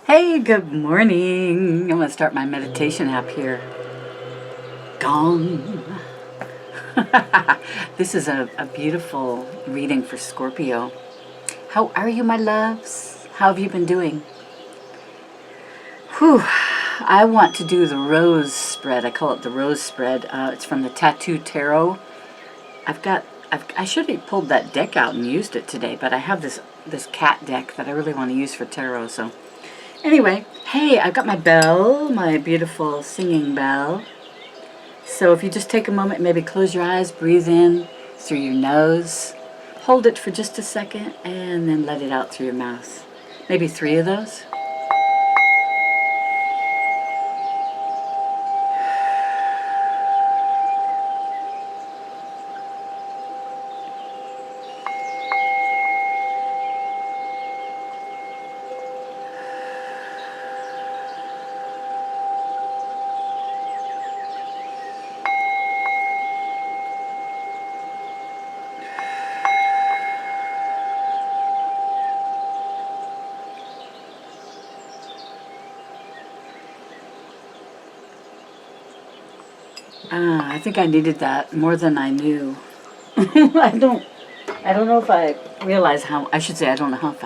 Hey, good morning. I'm going to start my meditation app here. Gong. This is a beautiful reading for Scorpio. How are you, my loves? How have you been doing? Whew. I want to do the rose spread. I call it the rose spread. It's from the Tattoo Tarot. I should have pulled that deck out and used it today, but I have this cat deck that I really want to use for tarot, so... Anyway, hey, I've got my bell, my beautiful singing bell. So if you just take a moment, maybe close your eyes, breathe in through your nose, hold it for just a second, and then let it out through your mouth. Maybe 3 of those. I think I needed that more than I knew. I don't know if I realize how, I should say I don't know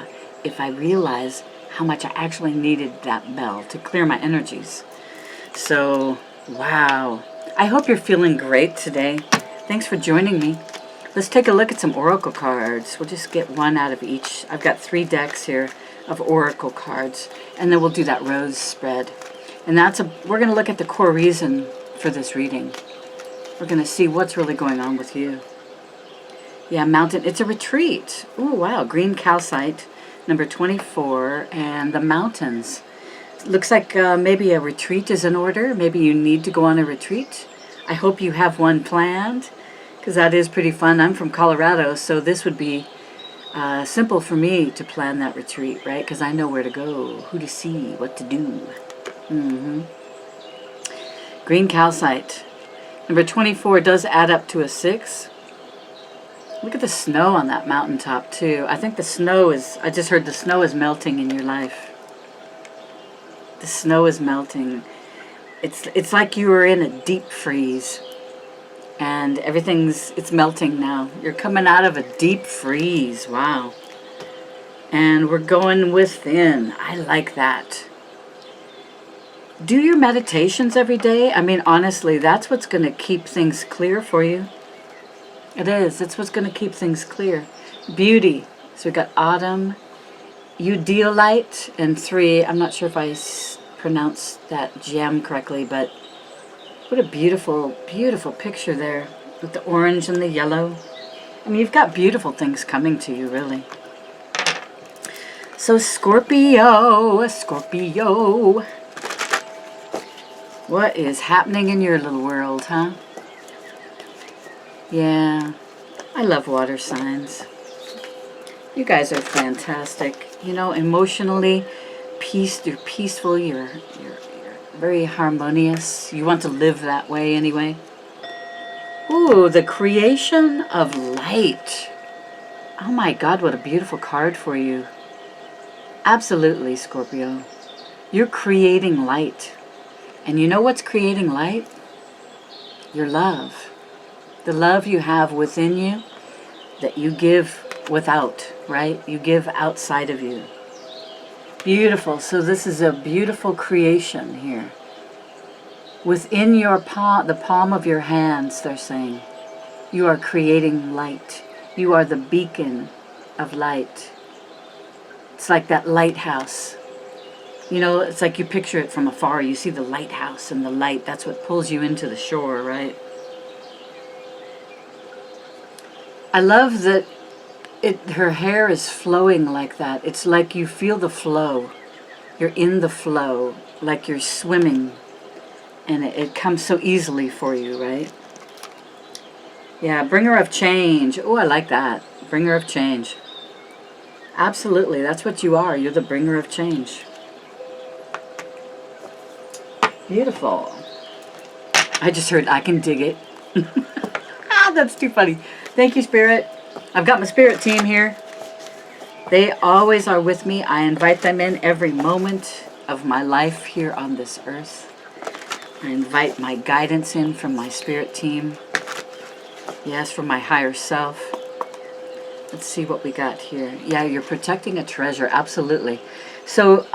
if I realize how much I actually needed that bell to clear my energies. So, wow. I hope you're feeling great today. Thanks for joining me. Let's take a look at some oracle cards. We'll just get one out of each. I've got 3 decks here of oracle cards, and then we'll do that rose spread. And we're going to look at the core reason for this reading. We're going to see what's really going on with you. Yeah, mountain. It's a retreat. Ooh, wow. Green calcite, number 24, and the mountains. Looks like maybe a retreat is in order. Maybe you need to go on a retreat. I hope you have one planned, because that is pretty fun. I'm from Colorado, so this would be simple for me to plan that retreat, right? Because I know where to go, who to see, what to do. Green calcite. Number 24 does add up to a 6. Look at the snow on that mountaintop, too. I think the snow is... I just heard the snow is melting in your life. The snow is melting. It's like you were in a deep freeze. And it's melting now. You're coming out of a deep freeze. Wow. And we're going within. I like that. Do your meditations every day. I mean, honestly, that's what's going to keep things clear for you. It is. It's what's going to keep things clear. Beauty. So we got autumn, eudialyte, and 3. I'm not sure if I pronounced that gem correctly, but what a beautiful, beautiful picture there with the orange and the yellow. I mean, you've got beautiful things coming to you, really. So Scorpio, what is happening in your little world, huh? Yeah, I love water signs. You guys are fantastic. You know, emotionally, you're peaceful, you're very harmonious. You want to live that way anyway. Ooh, the creation of light. Oh my God, what a beautiful card for you. Absolutely, Scorpio. You're creating light. And you know what's creating light? Your love. The love you have within you that you give without, right? You give outside of you. Beautiful. So this is a beautiful creation here. Within your palm, the palm of your hands, they're saying, you are creating light. You are the beacon of light. It's like that lighthouse. You know, it's like you picture it from afar. You see the lighthouse and the light. That's what pulls you into the shore, right? I love that her hair is flowing like that. It's like you feel the flow. You're in the flow, like you're swimming. And it comes so easily for you, right? Yeah, bringer of change. Oh, I like that. Bringer of change. Absolutely, that's what you are. You're the bringer of change. Beautiful. I just heard I can dig it. Ah, that's too funny. Thank you, Spirit. I've got my spirit team here. They always are with me. I invite them in every moment of my life here on this earth. I invite my guidance in from my spirit team. Yes, from my higher self. Let's see what we got here. Yeah, you're protecting a treasure. Absolutely. So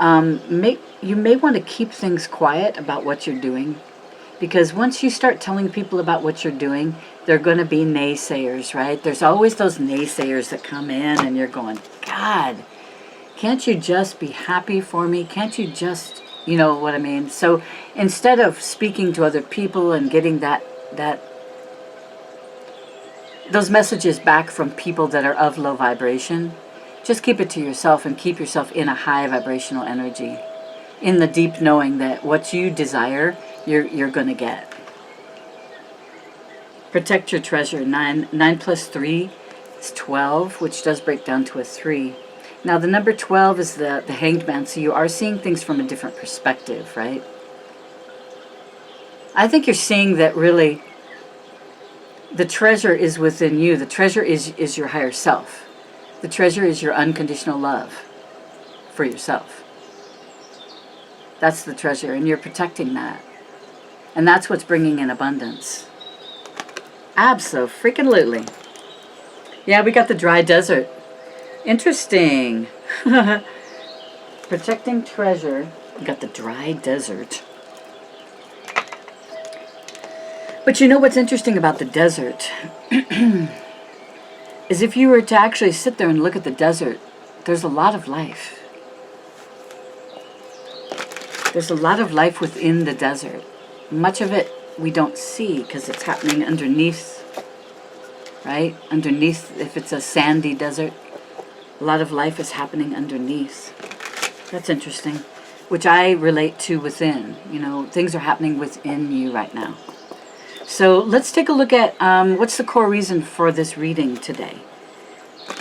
you may want to keep things quiet about what you're doing. Because once you start telling people about what you're doing, they're going to be naysayers, right? There's always those naysayers that come in and you're going, God, can't you just be happy for me? Can't you just, you know what I mean? So instead of speaking to other people and getting those messages back from people that are of low vibration, just keep it to yourself and keep yourself in a high vibrational energy. In the deep knowing that what you desire, you're going to get. Protect your treasure. 9 plus 3 is 12, which does break down to a 3. Now the number 12 is the Hanged Man, so you are seeing things from a different perspective, right? I think you're seeing that really the treasure is within you. The treasure is your higher self. The treasure is your unconditional love for yourself. That's the treasure, and you're protecting that. And that's what's bringing in abundance. Abso-freaking-lutely. Yeah, we got the dry desert. Interesting. Protecting treasure. We got the dry desert. But you know what's interesting about the desert? Is if you were to actually sit there and look at the desert, there's a lot of life. There's a lot of life within the desert. Much of it we don't see because it's happening underneath, right? Underneath, if it's a sandy desert, a lot of life is happening underneath. That's interesting. Which I relate to within. You know, things are happening within you right now. So let's take a look at what's the core reason for this reading today.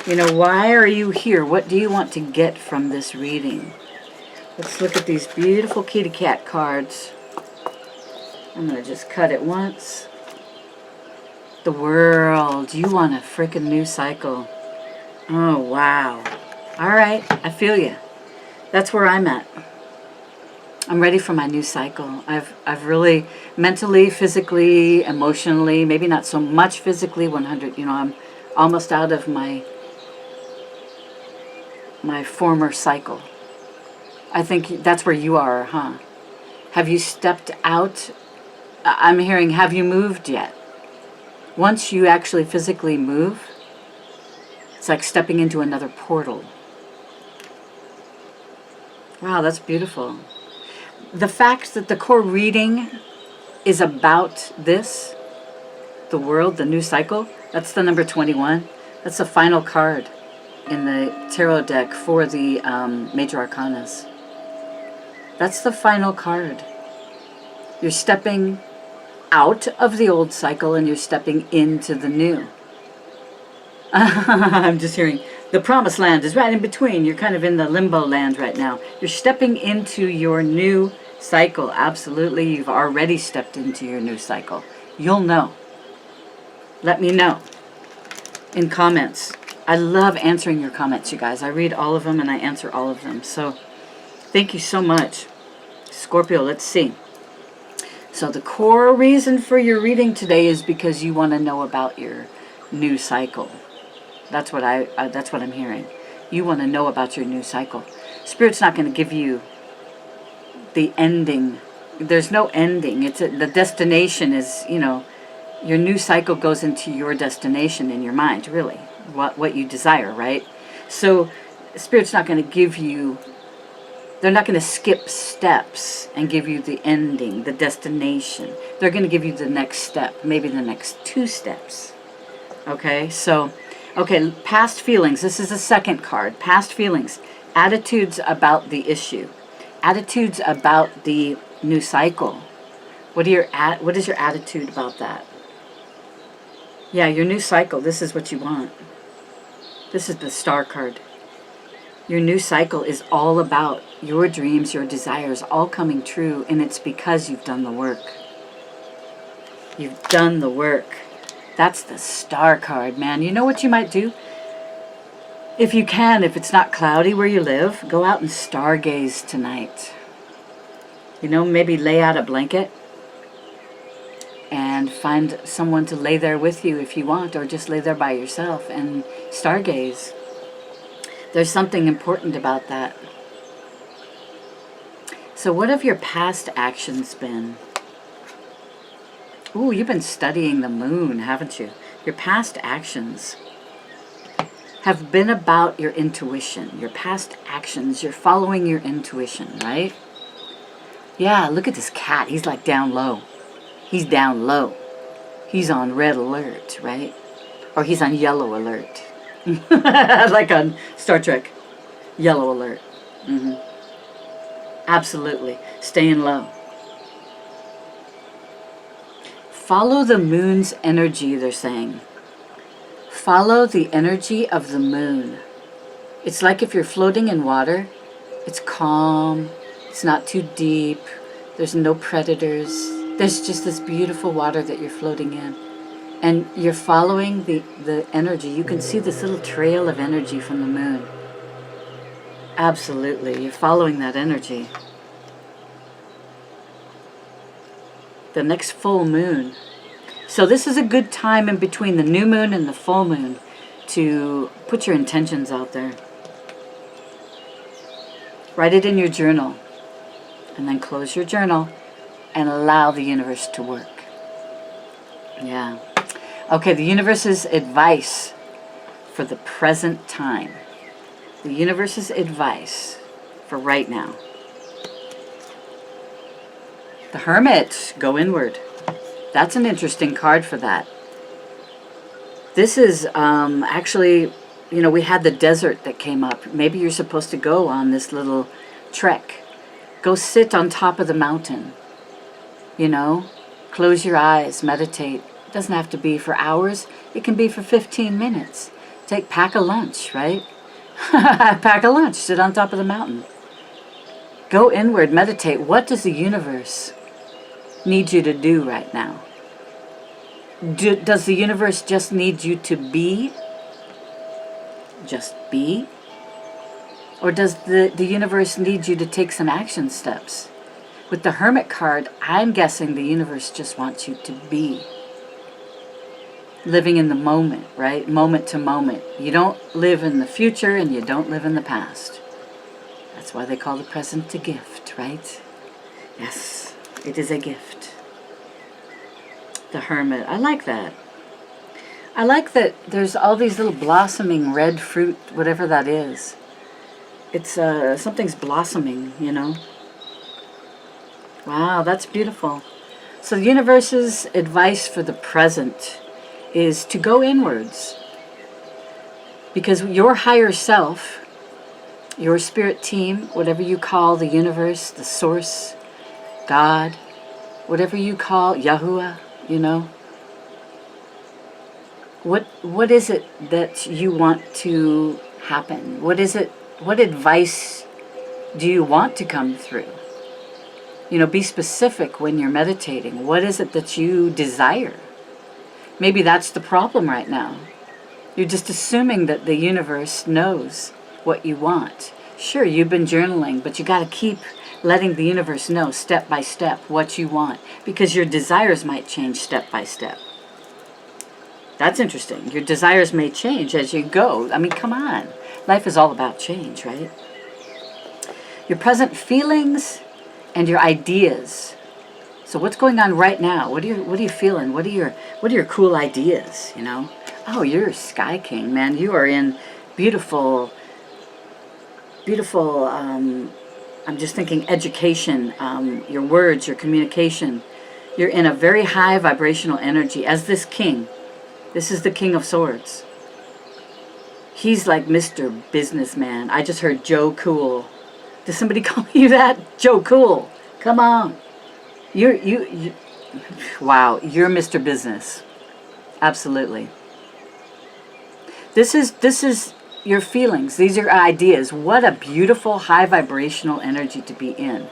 You know, why are you here? What do you want to get from this reading? Let's look at these beautiful kitty cat cards. I'm going to just cut it once. The World. You want a freaking new cycle. Oh, wow. All right. I feel you. That's where I'm at. I'm ready for my new cycle. I've really mentally, physically, emotionally, maybe not so much physically, 100, you know, I'm almost out of my former cycle. I think that's where you are, huh? Have you stepped out? I'm hearing, have you moved yet? Once you actually physically move, it's like stepping into another portal. Wow, that's beautiful. The fact that the core reading is about this, the world, the new cycle, that's the number 21. That's the final card in the tarot deck for the major arcanas. That's the final card. You're stepping out of the old cycle and you're stepping into the new. I'm just hearing the promised land is right in between. You're kind of in the limbo land right now. You're stepping into your new cycle. Absolutely. You've already stepped into your new cycle. You'll know. Let me know in comments. I love answering your comments, you guys. I read all of them and I answer all of them. So thank you so much. Scorpio, let's see. So the core reason for your reading today is because you want to know about your new cycle. That's what I'm hearing. You want to know about your new cycle. Spirit's not going to give you the ending. There's no ending. The destination is, you know, your new cycle goes into your destination in your mind, really. What you desire, right? So Spirit's not going to give you, they're not going to skip steps and give you the ending, the destination. They're going to give you the next step, maybe the next 2 steps. Okay, so, okay, past feelings. This is the second card. Past feelings. Attitudes about the issue. Attitudes about the new cycle. What is your attitude about that? Yeah, your new cycle. This is what you want. This is the star card. Your new cycle is all about your dreams, your desires, all coming true, and it's because you've done the work. You've done the work. That's the star card, man. You know what you might do? If you can, if it's not cloudy where you live, go out and stargaze tonight. You know, maybe lay out a blanket and find someone to lay there with you if you want, or just lay there by yourself and stargaze. There's something important about that. So what have your past actions been? Ooh, you've been studying the moon, haven't you? Your past actions have been about your intuition. Your past actions, you're following your intuition, right? Yeah, look at this cat. He's like down low. He's down low. He's on red alert, right? Or he's on yellow alert. Like on Star Trek. Yellow alert. Absolutely. Staying low. Follow the moon's energy, they're saying. Follow the energy of the moon. It's like if you're floating in water, it's calm, it's not too deep, there's no predators, there's just this beautiful water that you're floating in. And you're following the energy. You can see this little trail of energy from the moon. Absolutely, you're following that energy. The next full moon. So this is a good time in between the new moon and the full moon to put your intentions out there. Write it in your journal. And then close your journal and allow the universe to work. Yeah. Okay, the universe's advice for the present time. The universe's advice for right now. The Hermit, go inward. That's an interesting card for that. This is actually, you know, we had the desert that came up. Maybe you're supposed to go on this little trek. Go sit on top of the mountain. You know, close your eyes, meditate. It doesn't have to be for hours. It can be for 15 minutes. Pack a lunch, right? Pack a lunch, sit on top of the mountain. Go inward, meditate. What does the universe need you to do right now? Does the universe just need you to be? Just be? Or does the universe need you to take some action steps? With the Hermit card, I'm guessing the universe just wants you to be. Living in the moment, right? Moment to moment. You don't live in the future and you don't live in the past. That's why they call the present a gift, right? Yes, it is a gift. The Hermit. I like that. I like that there's all these little blossoming red fruit, whatever that is. It's something's blossoming, you know. Wow, that's beautiful. So the universe's advice for the present is to go inwards. Because your higher self, your spirit team, whatever you call the universe, the source, God, whatever you call Yahuwah, you know, what is it that you want to happen? What is it? What advice do you want to come through? You know, be specific when you're meditating. What is it that you desire? Maybe that's the problem right now. You're just assuming that the universe knows what you want. Sure, you've been journaling, but you got to keep letting the universe know step by step what you want, because your desires might change step by step. That's interesting. Your desires may change as you go. I mean, come on. Life is all about change, right? Your present feelings and your ideas. So what's going on right now? What are you feeling? What are your cool ideas, you know? Oh, you're a Sky King, man. You are in beautiful, I'm just thinking education, your words, your communication. You're in a very high vibrational energy as this king. This is the King of Swords. He's like Mr. Businessman. I just heard Joe Cool. Does somebody call you that? Joe Cool. Come on. You wow, you're Mr. Business. Absolutely. This is your feelings. These are ideas. What a beautiful high vibrational energy to be in.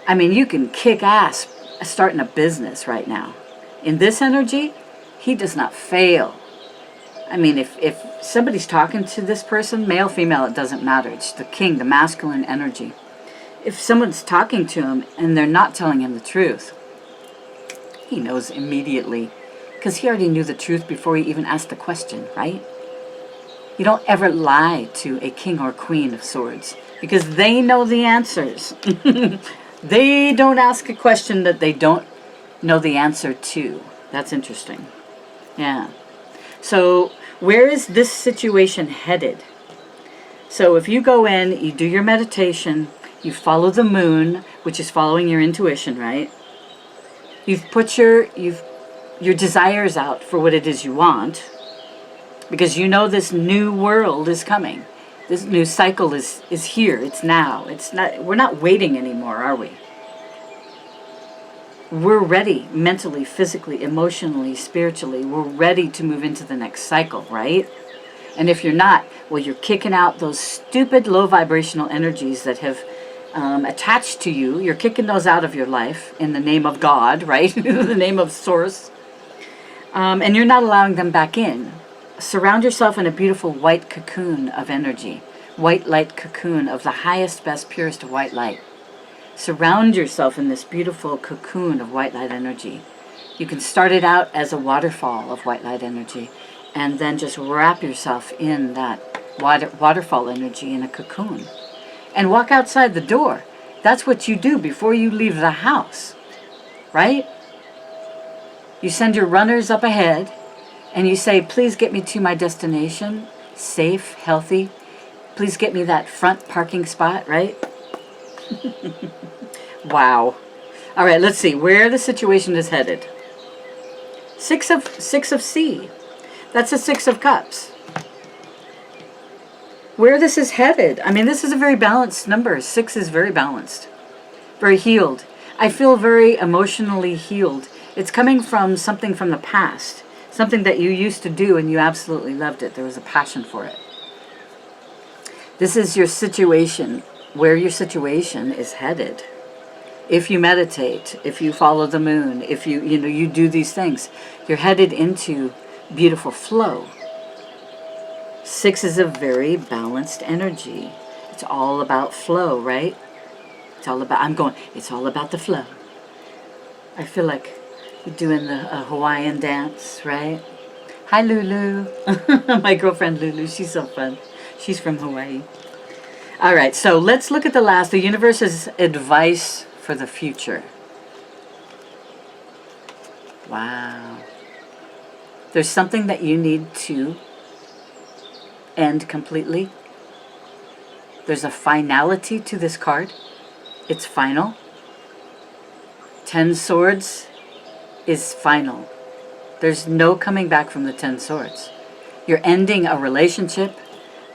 I mean, you can kick ass starting a business right now. In this energy, he does not fail. I mean, if somebody's talking to this person, male, female, it doesn't matter. It's the king, the masculine energy. If someone's talking to him and they're not telling him the truth, he knows immediately, because he already knew the truth before he even asked the question, right? You don't ever lie to a king or queen of swords, because they know the answers. They don't ask a question that they don't know the answer to. That's interesting. Yeah. So where is this situation headed? So if you go in, you do your meditation, you follow the moon, which is following your intuition, right? You've put your desires out for what it is you want, because you know this new world is coming. This new cycle is here. It's now. It's not. We're not waiting anymore, are we? We're ready mentally, physically, emotionally, spiritually. We're ready to move into the next cycle, right? And if you're not, well, you're kicking out those stupid low vibrational energies that have attached to you. You're kicking those out of your life in the name of God, right? In the name of Source. And you're not allowing them back in. Surround yourself in a beautiful white cocoon of energy. White light cocoon of the highest, best, purest of white light. Surround yourself in this beautiful cocoon of white light energy. You can start it out as a waterfall of white light energy, and then just wrap yourself in that waterfall energy in a cocoon. And walk outside the door. That's what you do before you leave the house, right? You send your runners up ahead, and you say, please get me to my destination, safe, healthy. Please get me that front parking spot, right? Wow. All right, let's see where the situation is headed. Six of C. That's a Six of Cups. Where this is headed, I mean, this is a very balanced number. 6 is very balanced, very healed. I feel very emotionally healed. It's coming from something from the past, something that you used to do and you absolutely loved it. There was a passion for it. This is your situation, where your situation is headed. If you meditate, if you follow the moon, if you do these things, you're headed into beautiful flow. 6 is a very balanced energy. It's all about flow, right? It's all about, it's all about the flow. I feel like you're doing the Hawaiian dance, right? Hi, Lulu. My girlfriend Lulu, she's so fun. She's from Hawaii. All right, so let's look at the last. The universe's advice for the future. Wow. There's something that you need to end completely. There's a finality to this card. It's final. 10 Swords is final. There's no coming back from the 10 Swords. You're ending a relationship.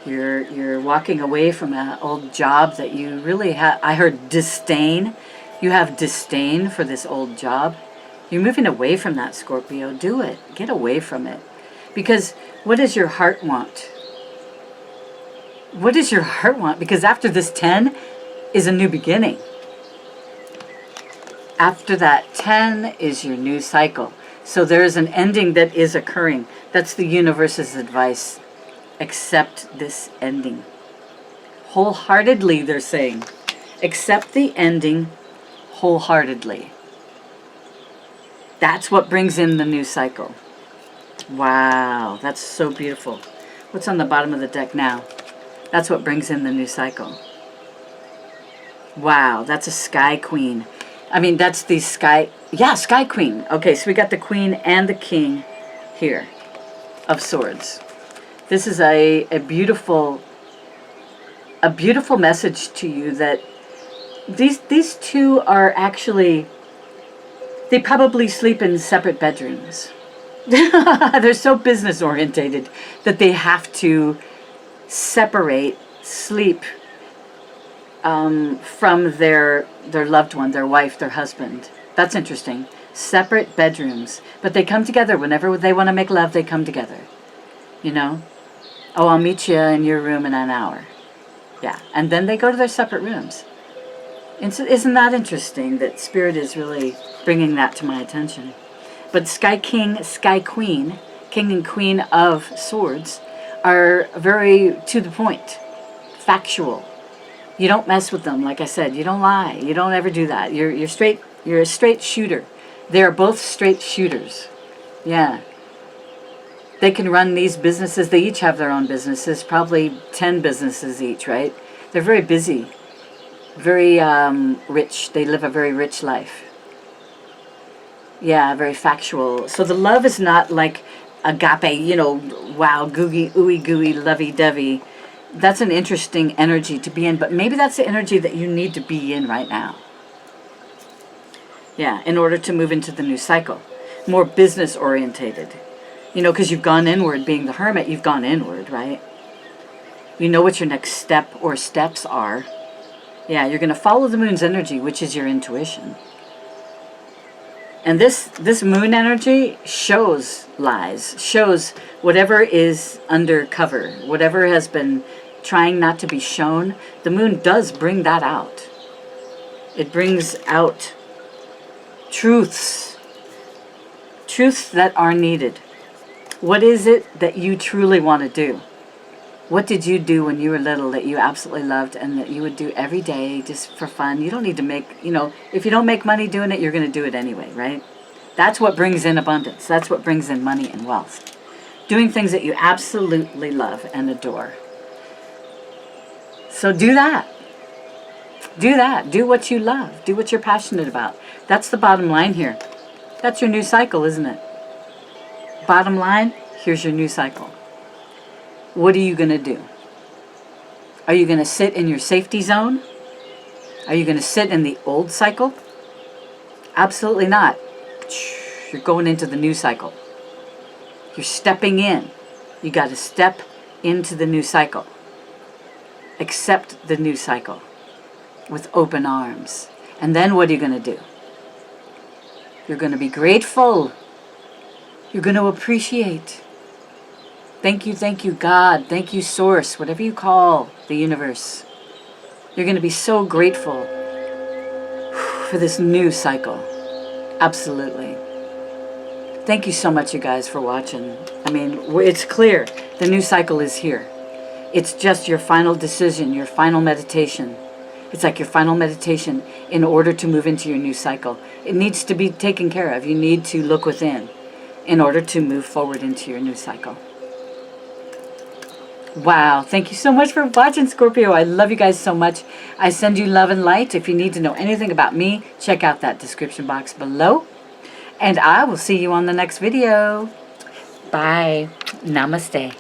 You're walking away from an old job that you really have. I heard disdain. You have disdain for this old job. You're moving away from that, Scorpio. Do it. Get away from it. Because what does your heart want? What does your heart want? Because after this 10 is a new beginning. After that 10 is your new cycle. So there is an ending that is occurring. That's the universe's advice. Accept this ending. Wholeheartedly, they're saying. Accept the ending wholeheartedly. That's what brings in the new cycle. Wow, that's so beautiful. What's on the bottom of the deck now? That's what brings in the new cycle. Wow, that's a Sky Queen. I mean, that's the Sky... Yeah, Sky Queen. Okay, so we got the Queen and the King here of Swords. This is a beautiful message to you that these two are actually... They probably sleep in separate bedrooms. They're so business orientated that they have to separate sleep from their loved one, their wife, their husband. That's interesting. Separate bedrooms. But they come together whenever they want to make love, they come together. You know? Oh, I'll meet you in your room in an hour. Yeah. And then they go to their separate rooms. Isn't that interesting that Spirit is really bringing that to my attention? But Sky King, Sky Queen King and Queen of Swords, are very to the point, factual. You don't mess with them, like I said. You don't lie. You don't ever do that. You're straight. You're a straight shooter. They are both straight shooters. Yeah. They can run these businesses. They each have their own businesses, probably 10 businesses each, right? They're very busy, very rich. They live a very rich life. Yeah, very factual. So the love is not like agape, you know, wow, gooey, ooey gooey, lovey-dovey. That's an interesting energy to be in, but maybe that's the energy that you need to be in right now. Yeah, in order to move into the new cycle. More business orientated. You know, because you've gone inward. Being the hermit, you've gone inward, right? You know what your next step or steps are. Yeah, you're going to follow the moon's energy, which is your intuition. And this moon energy shows lies, shows whatever is undercover, whatever has been trying not to be shown. The moon does bring that out. It brings out truths that are needed. What is it that you truly want to do? What did you do when you were little that you absolutely loved and that you would do every day just for fun? You don't need to make, you know, if you don't make money doing it, you're going to do it anyway, right? That's what brings in abundance. That's what brings in money and wealth. Doing things that you absolutely love and adore. So do that. Do that. Do what you love. Do what you're passionate about. That's the bottom line here. That's your new cycle, isn't it? Bottom line, here's your new cycle. What are you going to do? Are you going to sit in your safety zone? Are you going to sit in the old cycle? Absolutely not. You're going into the new cycle. You're stepping in. You got to step into the new cycle. Accept the new cycle with open arms. And then what are you going to do? You're going to be grateful. You're going to appreciate. Thank you, God. Thank you, Source, whatever you call the universe. You're going to be so grateful for this new cycle. Absolutely. Thank you so much, you guys, for watching. I mean, it's clear. The new cycle is here. It's just your final decision, your final meditation. It's like your final meditation in order to move into your new cycle. It needs to be taken care of. You need to look within in order to move forward into your new cycle. Wow, thank you so much for watching, Scorpio. I love you guys so much. I send you love and light. If you need to know anything about me, check out that description box below. And I will see you on the next video. Bye. Namaste.